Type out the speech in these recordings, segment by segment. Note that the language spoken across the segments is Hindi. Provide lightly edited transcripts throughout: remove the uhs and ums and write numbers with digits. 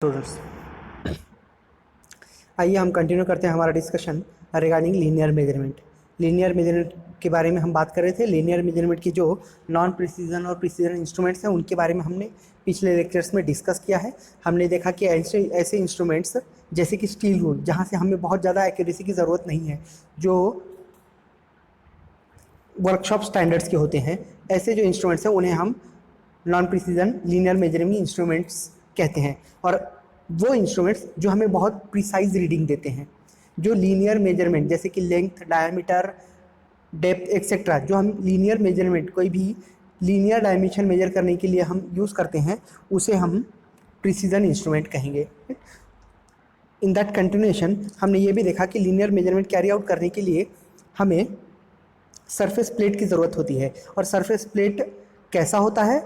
स्टूडेंट्स, आइए हम कंटिन्यू करते हैं हमारा discussion regarding linear measurement. Linear measurement के बारे में हम बात कर रहे थे। लीनियर मेजरमेंट की जो नॉन प्रिसीजन और प्रिसीजन इंस्ट्रूमेंट्स हैं उनके बारे में हमने पिछले लेक्चर्स में डिस्कस किया है। हमने देखा कि ऐसे इंस्ट्रूमेंट्स जैसे कि स्टील रूल, जहाँ से हमें बहुत ज़्यादा एक्यूरेसी की ज़रूरत नहीं है, जो वर्कशॉप स्टैंडर्ड्स के होते हैं, ऐसे जो इंस्ट्रूमेंट्स हैं उन्हें हम non precision linear measuring instruments कहते हैं। और वो इंस्ट्रूमेंट्स जो हमें बहुत प्रिसाइज रीडिंग देते हैं, जो लीनियर मेजरमेंट जैसे कि लेंथ, डायमीटर, डेप्थ एक्सेट्रा, जो हम लीनियर मेजरमेंट कोई भी लीनियर डायमेंशन मेजर करने के लिए हम यूज़ करते हैं, उसे हम प्रिसीजन इंस्ट्रूमेंट कहेंगे। इन दैट कंटिन्यूएशन हमने ये भी देखा कि लीनियर मेजरमेंट कैरी आउट करने के लिए हमें सरफेस प्लेट की ज़रूरत होती है। और सरफेस प्लेट कैसा होता है,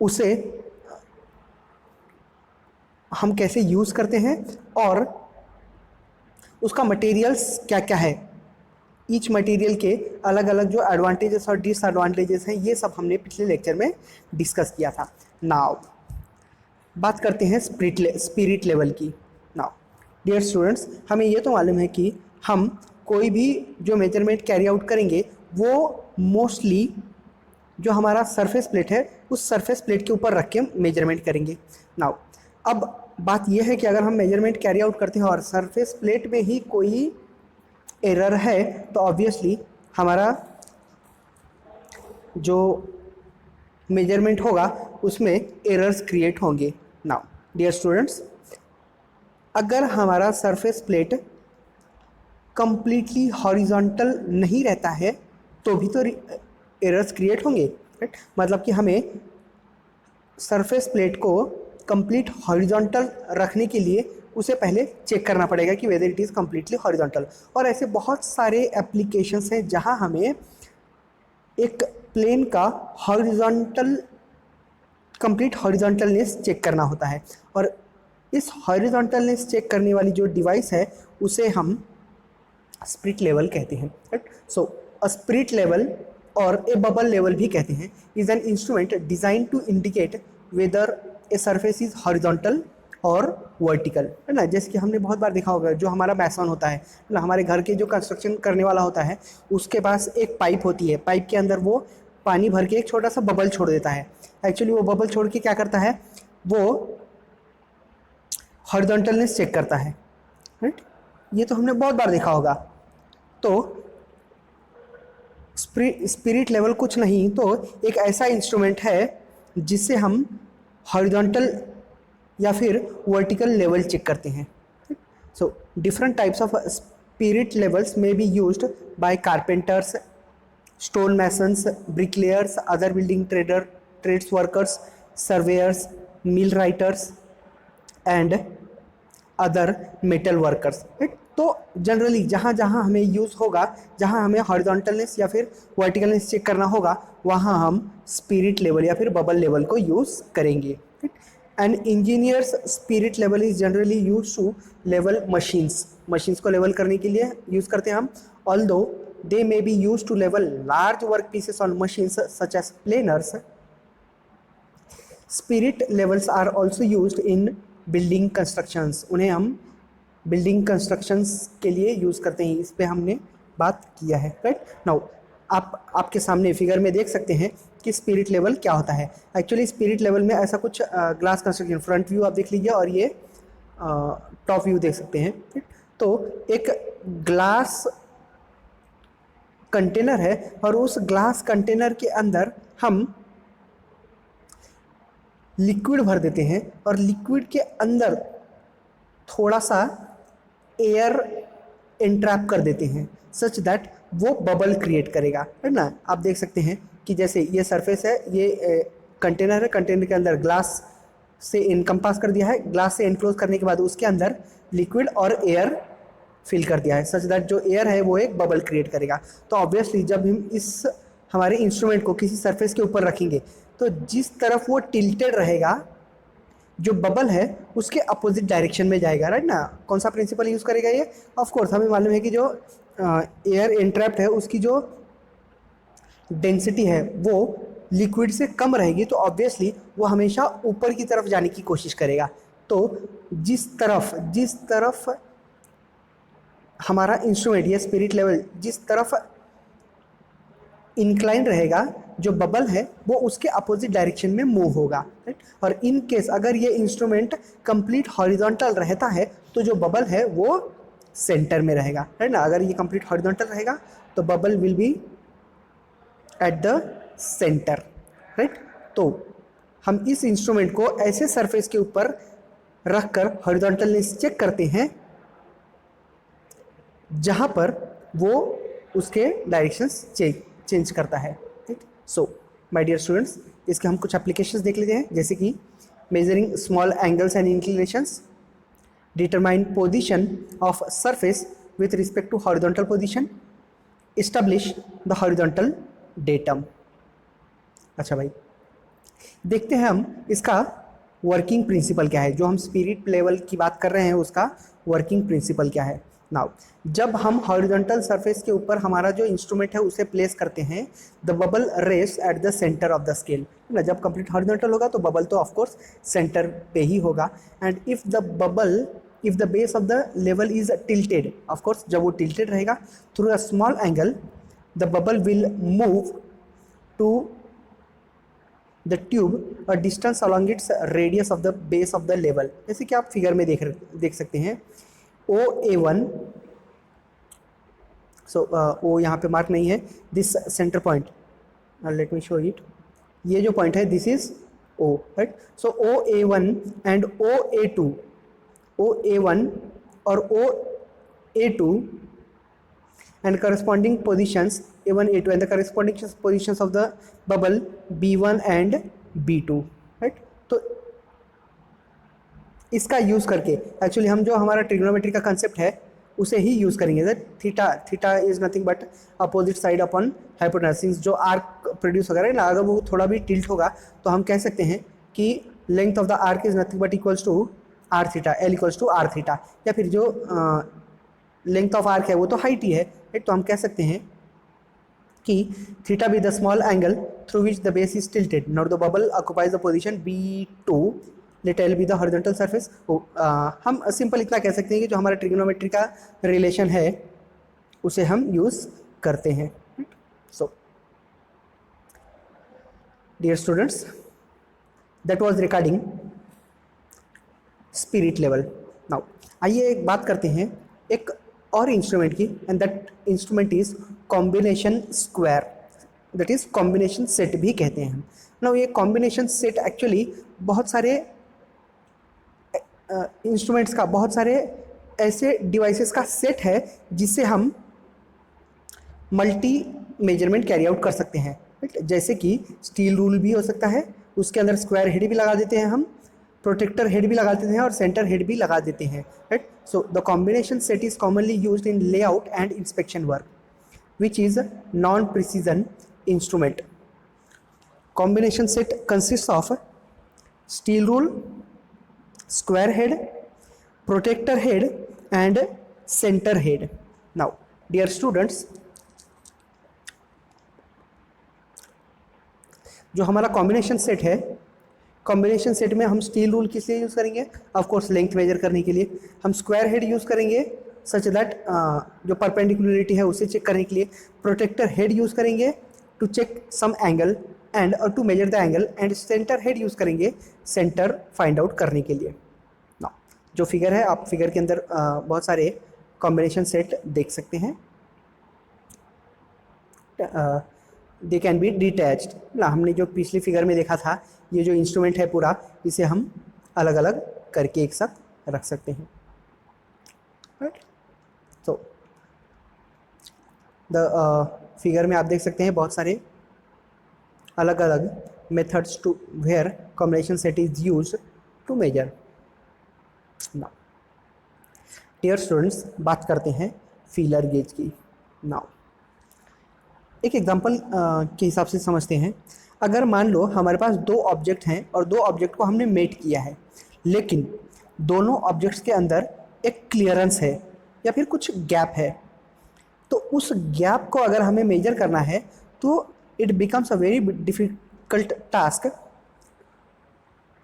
उसे हम कैसे यूज़ करते हैं और उसका मटेरियल्स क्या क्या है, ईच मटेरियल के अलग अलग जो एडवांटेजेस और डिसएडवांटेजेस हैं, ये सब हमने पिछले लेक्चर में डिस्कस किया था। नाउ बात करते हैं स्पिरिट लेवल की। नाउ डियर स्टूडेंट्स, हमें ये तो मालूम है कि हम कोई भी जो मेजरमेंट कैरी आउट करेंगे वो मोस्टली जो हमारा सरफेस प्लेट है उस सरफेस प्लेट के ऊपर रख के मेजरमेंट करेंगे। नाउ अब बात यह है कि अगर हम मेजरमेंट कैरी आउट करते हैं और सरफेस प्लेट में ही कोई एरर है तो ऑब्वियसली हमारा जो मेजरमेंट होगा उसमें एरर्स क्रिएट होंगे। नाउ डियर स्टूडेंट्स, अगर हमारा सरफेस प्लेट कंप्लीटली हॉरिजॉन्टल नहीं रहता है तो भी तो एरर्स क्रिएट होंगे, राइट। मतलब कि हमें सरफेस प्लेट को कंप्लीट हॉरिजॉन्टल रखने के लिए उसे पहले चेक करना पड़ेगा कि whether it is completely horizontal. और ऐसे बहुत सारे एप्लीकेशंस हैं जहां हमें एक प्लेन का हॉरिजॉन्टल कंप्लीट हॉरिजॉन्टलनेस चेक करना होता है। और इस हॉरिजॉन्टलनेस चेक करने वाली जो डिवाइस है उसे हम स्पिरिट लेवल कहते हैं, right. So a spirit level और ए बबल लेवल भी कहते हैं is an instrument design to indicate whether a surface is horizontal और वर्टिकल, है ना। जैसे कि हमने बहुत बार देखा होगा, जो हमारा मैसन होता है ना, हमारे घर के जो कंस्ट्रक्शन करने वाला होता है उसके पास एक पाइप होती है। पाइप के अंदर वो पानी भर के एक छोटा सा बबल छोड़ देता है। एक्चुअली वो बबल छोड़ के क्या करता है, वो हॉरिजॉन्टलनेस चेक करता है, राइट। ये तो हमने बहुत बार देखा होगा। तो स्पिरिट लेवल कुछ नहीं तो एक ऐसा इंस्ट्रूमेंट है जिससे हम हॉरिजॉन्टल या फिर वर्टिकल लेवल चेक करते हैं। So different types of spirit levels में be used by carpenters, stone masons, bricklayers, other building trades workers, surveyors, millwrights and other metal workers, right. तो जनरली जहाँ जहाँ हमें यूज़ होगा, जहाँ हमें हॉरिजॉन्टलनेस या फिर वर्टिकलनेस चेक करना होगा, वहाँ हम स्पिरिट लेवल या फिर बबल लेवल को यूज़ करेंगे। And engineers spirit level is generally use to level machines को लेवल करने के लिए यूज़ करते हैं हम। Although they may be use to level large work pieces on machines such as planers, spirit levels are also used in building constructions. उन्हें हम बिल्डिंग कंस्ट्रक्शंस के लिए यूज़ करते हैं। इस पे हमने बात किया है, राइट। नाउ आपके सामने फिगर में देख सकते हैं कि स्पिरिट लेवल क्या होता है। एक्चुअली स्पिरिट लेवल में ऐसा कुछ ग्लास कंस्ट्रक्शन, फ्रंट व्यू आप देख लीजिए और ये टॉप व्यू देख सकते हैं, ठीक। तो एक ग्लास कंटेनर है और उस ग्लास कंटेनर के अंदर हम लिक्विड भर देते हैं और लिक्विड के अंदर थोड़ा सा एयर एंट्रैप कर देते हैं सच दैट वो बबल क्रिएट करेगा, है ना। आप देख सकते हैं कि जैसे ये सरफेस है, ये कंटेनर है, कंटेनर के अंदर ग्लास से इनकम्पास कर दिया है, ग्लास से इनक्लोज करने के बाद उसके अंदर लिक्विड और एयर फिल कर दिया है सच दैट जो एयर है वो एक बबल क्रिएट करेगा। तो ऑब्वियसली जब हम इस हमारे इंस्ट्रूमेंट को किसी सरफेस के ऊपर रखेंगे तो जिस तरफ वो टिल्टेड रहेगा, जो बबल है उसके अपोजिट डायरेक्शन में जाएगा, राइट ना। कौन सा प्रिंसिपल यूज़ करेगा ये? ऑफ कोर्स हमें मालूम है कि जो एयर एंट्रैप्ड है उसकी जो डेंसिटी है वो लिक्विड से कम रहेगी, तो ऑब्वियसली वो हमेशा ऊपर की तरफ जाने की कोशिश करेगा। तो जिस तरफ हमारा इंस्ट्रूमेंट या स्पिरिट लेवल जिस तरफ इंक्लाइन रहेगा, जो बबल है वो उसके अपोजिट डायरेक्शन में मूव होगा, राइट। और इन केस अगर ये इंस्ट्रूमेंट कंप्लीट हॉरिजॉन्टल रहता है तो जो बबल है वो सेंटर में रहेगा, राइट ना। अगर ये कंप्लीट हॉरिजॉन्टल रहेगा तो bubble will be at the centre, right. तो हम इस इंस्ट्रूमेंट को ऐसे सरफेस के ऊपर रखकर हॉरिजॉन्टलनेस चेक करते हैं जहां पर वो उसके डायरेक्शंस चेंज करता है, right. So my dear students, इसके हम कुछ एप्लीकेशंस देख लेते हैं, जैसे कि measuring small angles and inclinations, determine position of surface with respect to horizontal position, establish the horizontal datum. अच्छा भाई, देखते हैं हम इसका वर्किंग प्रिंसिपल क्या है। जो हम स्पिरिट लेवल की बात कर रहे हैं उसका वर्किंग प्रिंसिपल क्या है। नाउ, जब हम हॉरिजॉन्टल सरफेस के ऊपर हमारा जो इंस्ट्रूमेंट है उसे प्लेस करते हैं, the bubble rest at the centre of the scale, ना। जब कंप्लीट हॉरिजॉन्टल होगा तो बबल तो ऑफकोर्स सेंटर पे ही होगा। And if the base of the level is tilted, of course जब वो टिल्टेड रहेगा, through a small angle the bubble will move to the tube a distance along its radius of the base of the level. जैसे कि आप फिगर में देख सकते हैं OA1, सो ओ यहाँ पे मार्क नहीं है, this centre point, let me show it, ये जो पॉइंट है this is O, right. So OA1 and OA1 और OA2 and corresponding positions A1 A2 and the corresponding positions of the bubble B1 and B2, right। तो इसका यूज़ करके एक्चुअली हम जो हमारा ट्रिग्नोमेट्री का कंसेप्ट है उसे ही यूज़ करेंगे, that theta is nothing but opposite side upon hypotenuse. जो आर्क प्रोड्यूस वगैरह है ना, अगर वो थोड़ा भी टिल्ट होगा तो हम कह सकते हैं कि length of the arc is nothing but equals to r theta, L equals to r theta. या फिर जो लेंथ ऑफ आर्क है वो तो हाइट ही है, राइट। तो हम कह सकते हैं कि theta be the small angle through which the base is tilted, not the bubble occupies the position B2, let L be the horizontal surface. हम सिंपल इतना कह सकते हैं कि जो हमारा ट्रिग्नोमेट्री का रिलेशन है उसे हम यूज़ करते हैं। So dear students, that was regarding spirit level. Now आइए एक बात करते हैं एक और इंस्ट्रूमेंट की, and that instrument is combination square, that is combination set भी कहते हैं हम। नाउ ये कॉम्बिनेशन सेट एक्चुअली बहुत सारे इंस्ट्रूमेंट्स का, बहुत सारे ऐसे डिवाइसेस का सेट है जिससे हम मल्टी मेजरमेंट कैरी आउट कर सकते हैं, राइट। जैसे कि स्टील रूल भी हो सकता है, उसके अंदर स्क्वायर हेड भी लगा देते हैं हम, प्रोटेक्टर हेड भी लगा देते हैं और सेंटर हेड भी लगा देते हैं, right. So the combination set is commonly used in layout and inspection work which is non-precision instrument. Combination set consists of steel rule, square head, protector head and center head. Now dear students, जो हमारा कॉम्बिनेशन सेट है, कॉम्बिनेशन सेट में हम स्टील रूल किस लिए यूज़ करेंगे, ऑफ कोर्स लेंथ मेजर करने के लिए। हम स्क्वायर हेड यूज़ करेंगे सच दैट जो परपेंडिकुलरिटी है उसे चेक करने के लिए। प्रोटेक्टर हेड यूज़ करेंगे to check some angle and और to measure the angle, and centre head use करेंगे सेंटर फाइंड आउट करने के लिए। ना जो फिगर है, आप फिगर के अंदर बहुत सारे कॉम्बिनेशन सेट देख सकते हैं, दे कैन बी डिटैच्ड ना। हमने जो पिछली फिगर में देखा था, ये जो इंस्ट्रूमेंट है पूरा, इसे हम अलग अलग करके एक साथ रख सकते हैं, राइट। तो द फिगर में आप देख सकते हैं बहुत सारे अलग अलग methods to where combination set is used to measure. Now dear students, बात करते हैं फीलर गेज की। नाउ एक एग्जांपल के हिसाब से समझते हैं। अगर मान लो हमारे पास दो ऑब्जेक्ट हैं और दो ऑब्जेक्ट को हमने मेट किया है, लेकिन दोनों ऑब्जेक्ट्स के अंदर एक क्लियरेंस है या फिर कुछ गैप है, तो उस गैप को अगर हमें मेजर करना है तो it becomes a very difficult task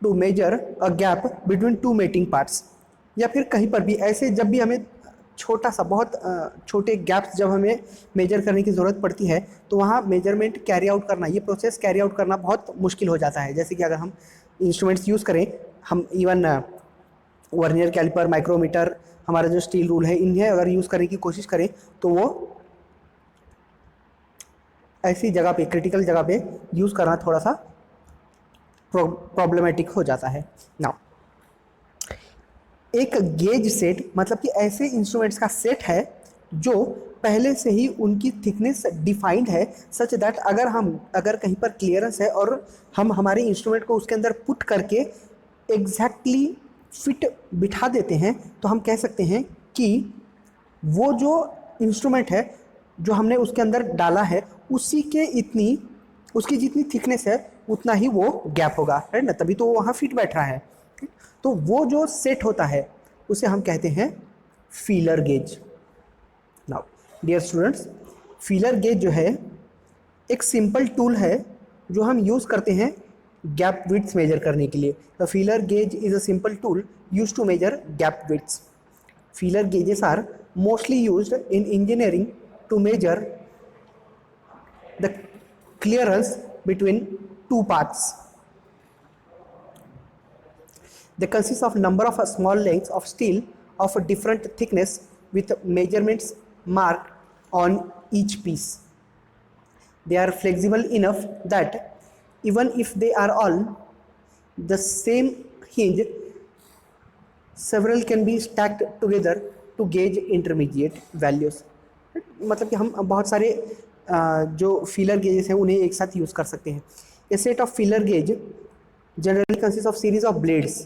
to measure a gap between two mating parts. या फिर कहीं पर भी ऐसे जब भी हमें छोटा सा बहुत छोटे गैप्स जब हमें मेजर करने की ज़रूरत पड़ती है तो वहाँ मेजरमेंट कैरी आउट करना, ये प्रोसेस कैरी आउट करना बहुत मुश्किल हो जाता है। जैसे कि अगर हम इंस्ट्रूमेंट्स यूज़ करें, हम इवन वर्नियर कैलिपर, माइक्रोमीटर, हमारा जो स्टील रूल है, इन्हें अगर यूज़ करने की कोशिश करें तो वो ऐसी जगह पे, क्रिटिकल जगह पे यूज़ करना थोड़ा सा प्रॉब्लमेटिक हो जाता है। नाउ एक गेज सेट मतलब कि ऐसे इंस्ट्रूमेंट्स का सेट है जो पहले से ही उनकी थिकनेस डिफाइंड है, सच दैट अगर कहीं पर क्लियरेंस है और हम हमारे इंस्ट्रूमेंट को उसके अंदर पुट करके एग्जैक्टली फिट बिठा देते हैं तो हम कह सकते हैं कि वो जो इंस्ट्रूमेंट है जो हमने उसके अंदर डाला है उसकी जितनी थिकनेस है उतना ही वो गैप होगा, राइट ना, तभी तो वो वहाँ फिट बैठ रहा है। तो वो जो सेट होता है उसे हम कहते हैं feeler gauge. Now dear students, feeler gauge जो है एक सिंपल टूल है जो हम यूज़ करते हैं गैप विड्थ मेजर करने के लिए। The feeler gauge is a simple tool used to measure gap widths. Feeler gauges are mostly used in engineering to measure the clearance between two parts. They consist of number of small lengths of steel of a different thickness with measurements marked on each piece. They are flexible enough that even if they are all the same hinge, several can be stacked together to gauge intermediate values. मतलब कि हम बहुत सारे जो फीलर गेजेस हैं उन्हें एक साथ यूज़ कर सकते हैं। A set of feeler gauge generally consists of series of blades.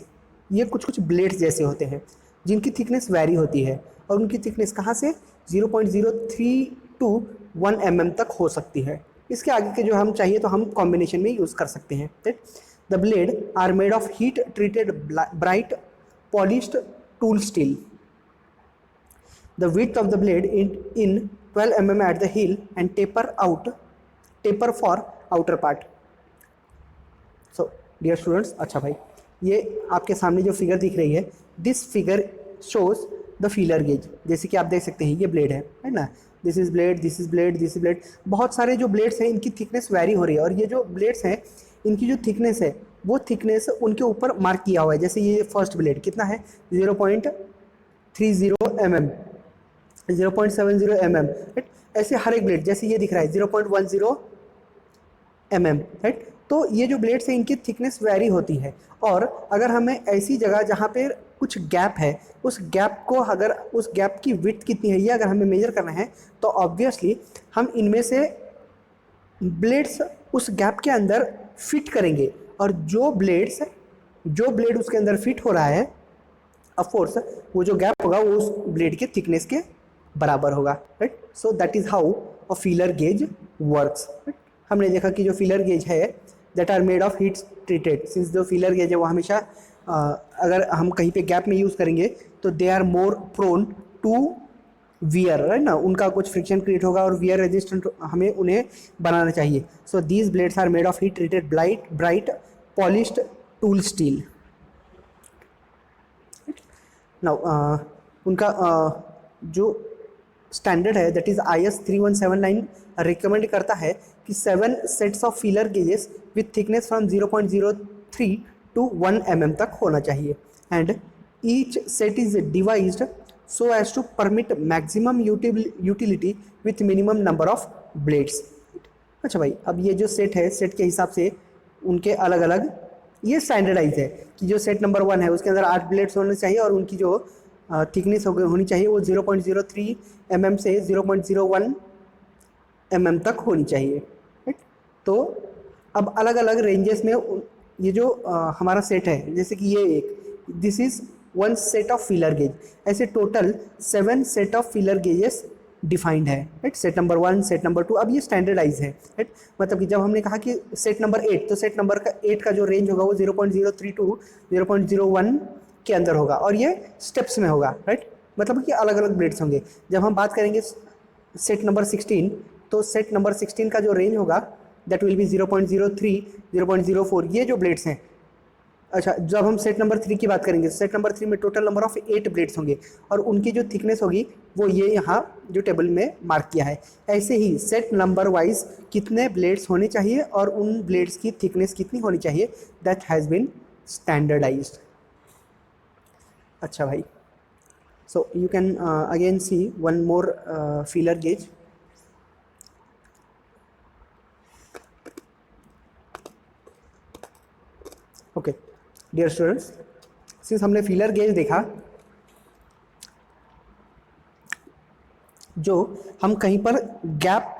ये कुछ ब्लेड्स जैसे होते हैं जिनकी थिकनेस वैरी होती है और उनकी थिकनेस कहाँ से 0.03 टू 1 mm तक हो सकती है। इसके आगे के जो हम चाहिए तो हम कॉम्बिनेशन में यूज़ कर सकते हैं। The blade are made of heat treated bright polished tool steel. The width of the blade in 12 mm at the heel and taper for outer part. So dear students, अच्छा भाई, ये आपके सामने जो फिगर दिख रही है, this figure shows the feeler gauge. जैसे कि आप देख सकते हैं ये ब्लेड है ना, this is blade, this is blade, this is blade. बहुत सारे जो ब्लेड्स हैं इनकी थिकनेस वैरी हो रही है और ये जो ब्लेड्स हैं इनकी जो थिकनेस है वो थिकनेस उनके ऊपर मार्क किया हुआ है। जैसे ये फर्स्ट ब्लेड कितना है 0.30 mm, 0.70 mm, राइट। ऐसे हर एक ब्लेड, जैसे ये दिख रहा है 0.10 mm, राइट। तो ये जो ब्लेड्स हैं इनकी थिकनेस वैरी होती है और अगर हमें ऐसी जगह जहाँ पे कुछ गैप है उस गैप की विड्थ कितनी है ये अगर हमें मेजर करना है तो ऑब्वियसली हम इनमें से ब्लेड्स उस गैप के अंदर फिट करेंगे और जो ब्लेड उसके अंदर फिट हो रहा है ऑफ कोर्स वो जो गैप होगा वो उस ब्लेड के थिकनेस के बराबर होगा, right. So that is how a feeler gauge works. हमने देखा कि जो फीलर गेज है that are made of heat treated, since जो फीलर गेज है वो हमेशा अगर हम कहीं पे गैप में यूज़ करेंगे तो they are more prone to wear, right ना, उनका कुछ फ्रिक्शन क्रिएट होगा और वियर रेजिस्टेंट हमें उन्हें बनाना चाहिए। So these blades are made of heat treated bright polished tool steel. Now उनका जो स्टैंडर्ड है दैट इज़ IS 3179 रिकमेंड करता है कि 7 sets of feeler gauges with thickness from 0.03 to 1 mm तक होना चाहिए and each set is devised so as to permit maximum utility with minimum number of blades. अच्छा भाई, अब ये जो सेट है सेट के हिसाब से उनके अलग अलग ये स्टैंडर्डाइज है कि जो सेट नंबर 1 है उसके अंदर 8 ब्लेड्स होने चाहिए और उनकी जो थिकनेस होनी चाहिए वो 0.03 mm से 0.01 mm तक होनी चाहिए, राइट। तो अब अलग अलग रेंजेस में ये जो हमारा सेट है, जैसे कि ये एक this is 1 set of feeler gauge, ऐसे total 7 set of feeler gauges defined है, right. Set number 1, set number 2, अब ये स्टैंडर्डाइज है, राइट। मतलब कि जब हमने कहा कि सेट नंबर 8 तो सेट नंबर 8 का जो रेंज होगा वो 0.03 टू 0.01 के अंदर होगा और ये स्टेप्स में होगा, राइट। मतलब कि अलग अलग ब्लेड्स होंगे। जब हम बात करेंगे सेट नंबर 16 तो सेट नंबर 16 का जो रेंज होगा दैट विल बी 0.03, 0.04। ये जो ब्लेड्स हैं अच्छा, जब हम सेट नंबर 3 की बात करेंगे, सेट नंबर 3 में टोटल नंबर ऑफ 8 ब्लेड्स होंगे और उनकी जो थिकनेस होगी वो ये यहाँ जो टेबल में मार्क किया है। ऐसे ही सेट नंबर वाइज कितने ब्लेड्स होने चाहिए और उन ब्लेड्स की थिकनेस कितनी होनी चाहिए, दैट हैज़ बीन स्टैंडर्डाइज्ड। अच्छा भाई, so you can again see one more feeler gauge. Okay dear students, since हमने फीलर गेज देखा जो हम कहीं पर गैप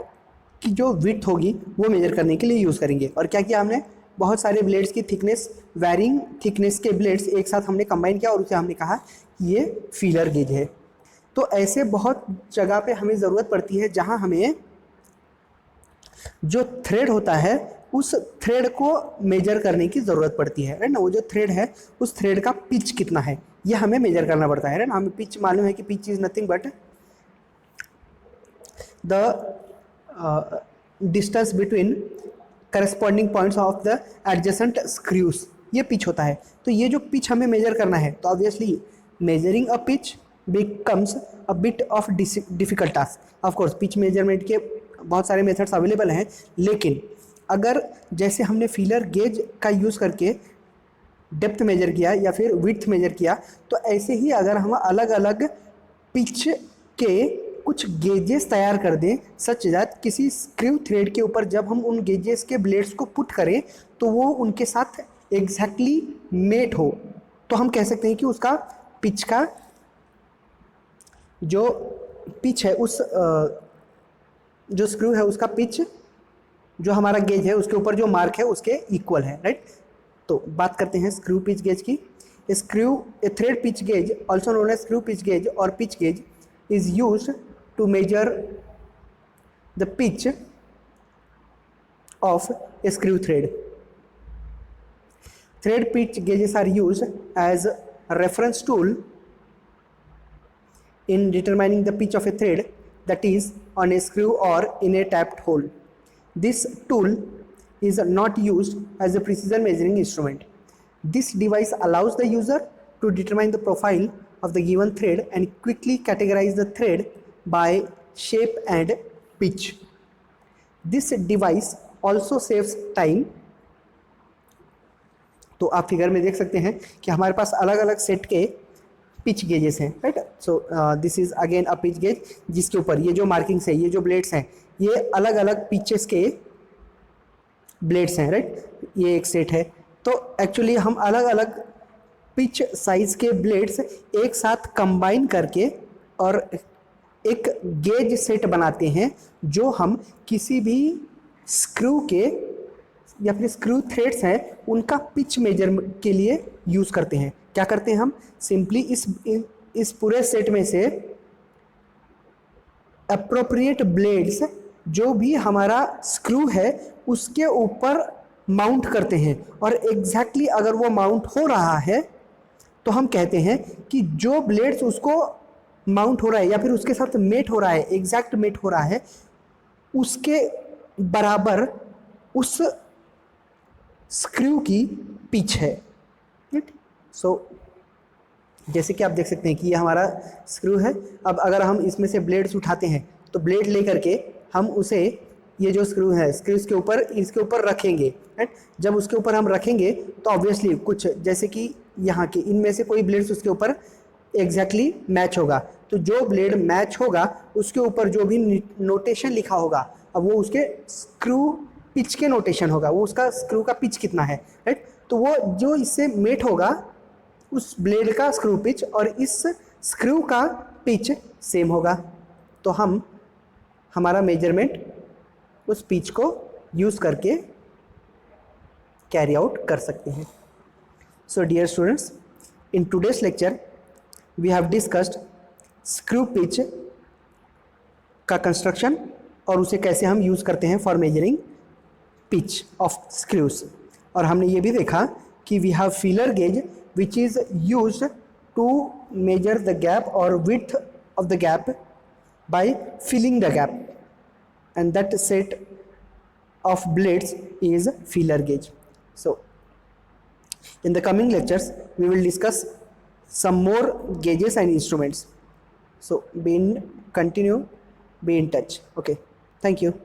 की जो विड्थ होगी वो मेजर करने के लिए यूज़ करेंगे, और क्या किया हमने, बहुत सारे ब्लेड्स की थिकनेस, वैरिंग थिकनेस के ब्लेड्स एक साथ हमने कंबाइन किया और उसे हमने कहा ये फीलर गेज है। तो ऐसे बहुत जगह पे हमें ज़रूरत पड़ती है जहाँ हमें जो थ्रेड होता है उस थ्रेड को मेजर करने की ज़रूरत पड़ती है ना। वो जो थ्रेड है उस थ्रेड का पिच कितना है ये हमें मेजर करना पड़ता है ना। हमें पिच मालूम है कि pitch is nothing but the distance between corresponding points of the adjacent screws, ये पिच होता है। तो ये जो पिच हमें मेजर करना है, तो obviously measuring a pitch becomes a bit of difficult task. Of course pitch measurement के बहुत सारे मेथड्स अवेलेबल हैं, लेकिन अगर जैसे हमने फीलर गेज का यूज़ करके डेप्थ मेजर किया या फिर विड्थ मेजर किया, तो ऐसे ही अगर हम अलग अलग पिच के कुछ गेजेस तैयार कर दें सच दैट किसी स्क्रू थ्रेड के ऊपर जब हम उन गेजेस के ब्लेड्स को पुट करें तो वो उनके साथ एग्जैक्टली मेट हो, तो हम कह सकते हैं कि उसका पिच का जो पिच है उस जो स्क्रू है उसका पिच जो हमारा गेज है उसके ऊपर जो मार्क है उसके इक्वल है, राइट। तो बात करते हैं स्क्रू पिच गेज की। Screw a thread pitch gauge also known as screw pitch gauge और pitch gauge is used to measure the pitch of a screw thread. Thread pitch gauges are used as a reference tool in determining the pitch of a thread that is on a screw or in a tapped hole. This tool is not used as a precision measuring instrument. This device allows the user to determine the profile of the given thread and quickly categorize the thread by shape and pitch. This device also saves time. तो आप फिगर में देख सकते हैं कि हमारे पास अलग अलग सेट के पिच गेजेस हैं, right. So this is again a pitch gauge जिसके ऊपर ये जो मार्किंग्स है, ये जो ब्लेड्स हैं, ये अलग अलग पिचेस के ब्लेड्स हैं, राइट। ये एक सेट है। तो एक्चुअली हम अलग अलग पिच साइज के ब्लेड्स एक साथ कंबाइन करके और एक गेज सेट बनाते हैं जो हम किसी भी स्क्रू के या फिर स्क्रू थ्रेड्स हैं उनका पिच मेजर के लिए यूज़ करते हैं। क्या करते हैं हम, सिंपली इस पूरे सेट में से अप्रोप्रिएट ब्लेड्स जो भी हमारा स्क्रू है उसके ऊपर माउंट करते हैं, और एग्जैक्टली अगर वो माउंट हो रहा है तो हम कहते हैं कि जो ब्लेड्स उसको माउंट हो रहा है या फिर उसके साथ मेट हो रहा है, एग्जैक्ट मेट हो रहा है, उसके बराबर उस स्क्रू की पिच है, राइट। सो जैसे कि आप देख सकते हैं कि ये हमारा स्क्रू है। अब अगर हम इसमें से ब्लेड्स उठाते हैं तो ब्लेड लेकर के हम उसे, ये जो स्क्रू है, स्क्रूज के ऊपर, इसके ऊपर रखेंगे, राइट। जब उसके ऊपर हम रखेंगे तो ऑब्वियसली कुछ जैसे कि यहाँ के इनमें से कोई ब्लेड्स उसके ऊपर एग्जैक्टली मैच होगा, तो जो ब्लेड मैच होगा उसके ऊपर जो भी नोटेशन लिखा होगा, अब वो उसके स्क्रू पिच के नोटेशन होगा, वो उसका स्क्रू का पिच कितना है, राइट। तो वो जो इससे मेट होगा उस ब्लेड का स्क्रू पिच और इस स्क्रू का पिच सेम होगा, तो हम हमारा मेजरमेंट उस पिच को यूज़ करके कैरी आउट कर सकते हैं। So dear students, in today's lecture we have discussed screw pitch का कंस्ट्रक्शन और उसे कैसे हम यूज़ करते हैं for measuring pitch of screws. और हमने ये भी देखा कि we have feeler gauge which is used to measure the gap और width of the gap by filling the gap, and that set of blades is feeler gauge. So In the coming lectures, we will discuss some more gauges and instruments. So continue, be in touch. Okay, thank you.